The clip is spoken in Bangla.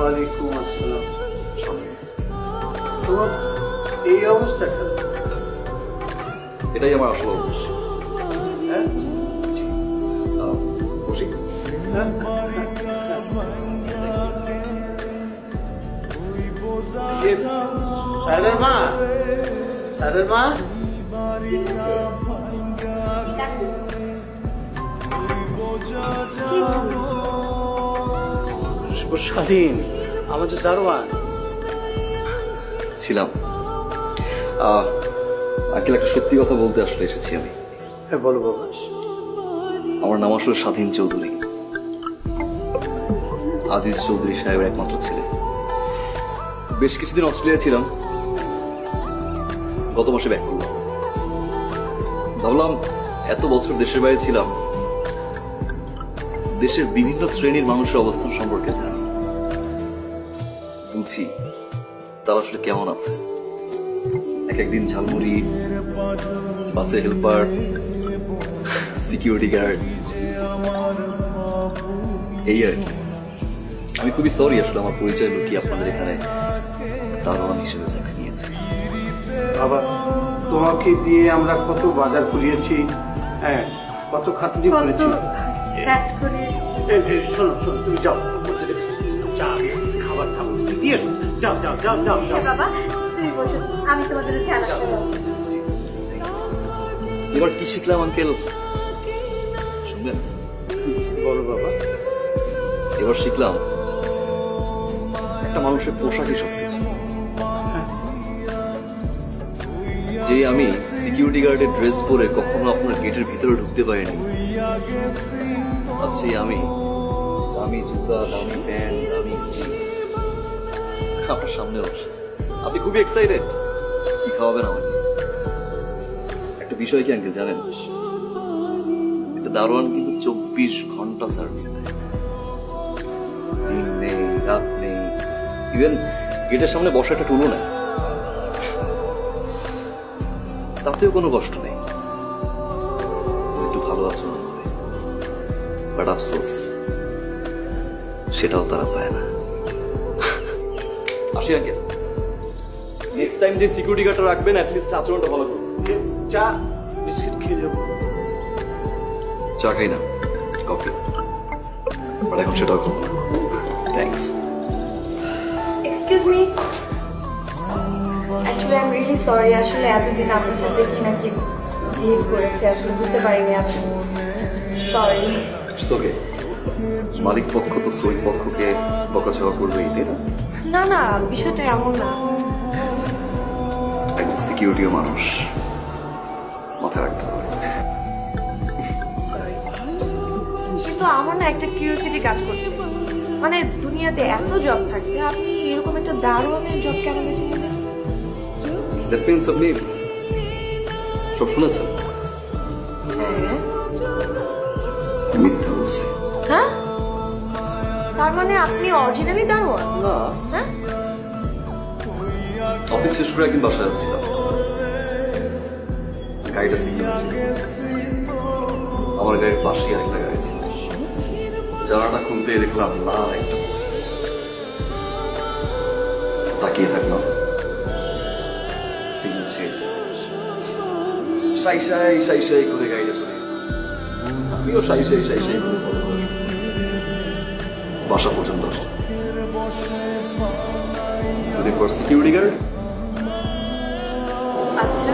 ওয়ালাইকুম আসসালাম। তোমার এই অবস্থা কেন? এটাই আমার আসল অবস্থা। হ্যাঁ? খুশি? হ্যাঁ? এ, স্যারের মা, স্যারের মা, স্বাধীন আমাদের দারোয়ান। ছিলাম। আঙ্কেল, একটা সত্যি কথা বলতে আসলে এসেছি আমি। হ্যাঁ বলো বাবা। আমার নাম আসলে স্বাধীন চৌধুরী, আজিজ চৌধুরী সাহেবের একমাত্র ছেলে। বেশ কিছুদিন অস্ট্রেলিয়া ছিলাম, গত মাসে ব্যাক করলাম। ভাবলাম এত বছর দেশের বাইরে ছিলাম, দেশের বিভিন্ন শ্রেণীর মানুষের অবস্থান সম্পর্কে জানি, বুঝি তারা আসলে কেমন আছে। এক একদিন ঝালমুড়ি, বাসে হেল্পার, সিকিউরিটি গার্ড, এই আর কি। আমি খুবই সরি আসলে আমার পরিচয় লুকিয়ে আপনাদের এখানে দারোয়ান হিসেবে চাকরি নিয়েছি। বাবা, তোমাকে দিয়ে আমরা কত বাজার করিয়েছি, হ্যাঁ, কত খাটনি করেছি। কাজ করে শোনো শোনো, তুমি যাও, চা খাবার খাবো দিয়ে এসো। যাও যাও যাও যাও যাও। বাবা তুমি বসো, আমি তোমাদের চা নাস্তা দেবো। এবার কি শিখলাম আঙ্কেল শুনবেন? বলো বাবা। এবার শিখলাম একটা মানুষের পোশাকই সবকিছু। যে আমি সিকিউরিটি গার্ডের ড্রেস পরে কখনো আপনার গেটের ভিতরে ঢুকতে পারিনি, আচ্ছা আমি দামি জুতা, দামি প্যান্ট, দামি আপনার সামনে বসে আপনি খুবই এক্সাইটেড। কি খাওয়াবেন আমাকে? একটা বিষয় কি আঙ্কেল জানেন, একটা দারোয়ান কিন্তু 24 ঘন্টা সার্ভিস দেয়, দিন নেই রাত নেই, ইভেন গেটের সামনে বসা একটা টুলও নেই, তাতেও কোনো কষ্ট নেই, একটু ভালো আচরণ করে। বাট আফসোস সেটাও তারা পায় না। আসি আঙ্কেল, নেক্সট টাইম যে সিকিউরিটি গার্ডটা রাখবেন অ্যাটলিস্ট আচরণটা ভালো করুন। চা বিস্কিট খেয়ে যাবো। চা খাই না, কফি, বাট এখন সেটাও খাবো না। Thanks. Excuse me, actually I am really sorry. আসলে এতদিন আপনার সাথে কি না কি বিহেভ করেছি, আসলে বুঝতে পারিনি। আমি সরি। It's okay. মালিক পক্ষ তো শ্রমিক পক্ষকে বকাঝকা করবেই, তাই না? না না, বিষয়টা এমন না। একজন সিকিউরিটিও মানুষ, মাথায় রাখতে হবে। কিন্তু আমার না একটা কিউরিওসিটি কাজ করছে, মানে দুনিয়াতে এত জব থাকতে আপনি এরকম একটা দারুণের জব কেন বেছে নিলেন? দ্যাট মিন্স আপনি সব শুনেছেন? হ্যাঁ। মিথ্যা বলছি হ্যাঁ, তার মানে আপনি অরিজিনালি দারোয়ান? না। হ্যাঁ, অফিস শেষ করে একদিন বাসায় যাচ্ছিলাম, গাড়িটা সিগন্যাল ছিল, আমার গাড়ির পাশেই আরেকটা গাড়ি ছিল। জানালাটা খুলতে দেখলাম লাল একটা পথ। তাকিয়ে থাকলাম, সিগন্যাল ছেড়ে সাই সাই সাই সাই করে গাড়িটা চলে গেল। আমিও সাই সাই সাই সাই করে follow করলাম। বাসা পর্যন্ত দুদিন পর সিকিউরিটি গার্ড। আচ্ছা